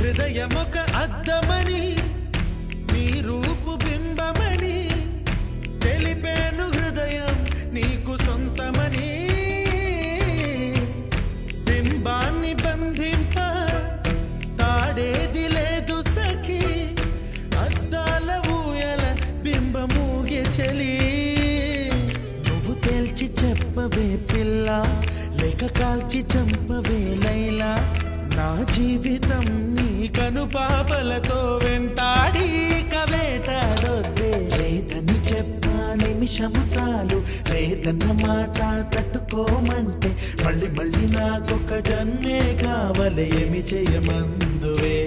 హృదయమొక అద్దమని నీ రూపు బింబమని తెలిపేను హృదయం నీకు సొంతమని బింబాన్ని బంధింప తాడేది లేదు సఖి అద్దాల ఊయల బింబమూగే చలి నువ్వు తేల్చి చెప్పవే పిల్ల లేక కాల్చి చంపవే లైలా నా జీవితం నీ కనుపాపలతో వెంటాడి కవేటాడొద్దే లేదని చెప్పా నిమిషము చాలు లేదన్న మాట తట్టుకోమంటే మళ్ళీ మళ్ళీ నాకొక జన్మే కావాలి ఏమి చేయమందువే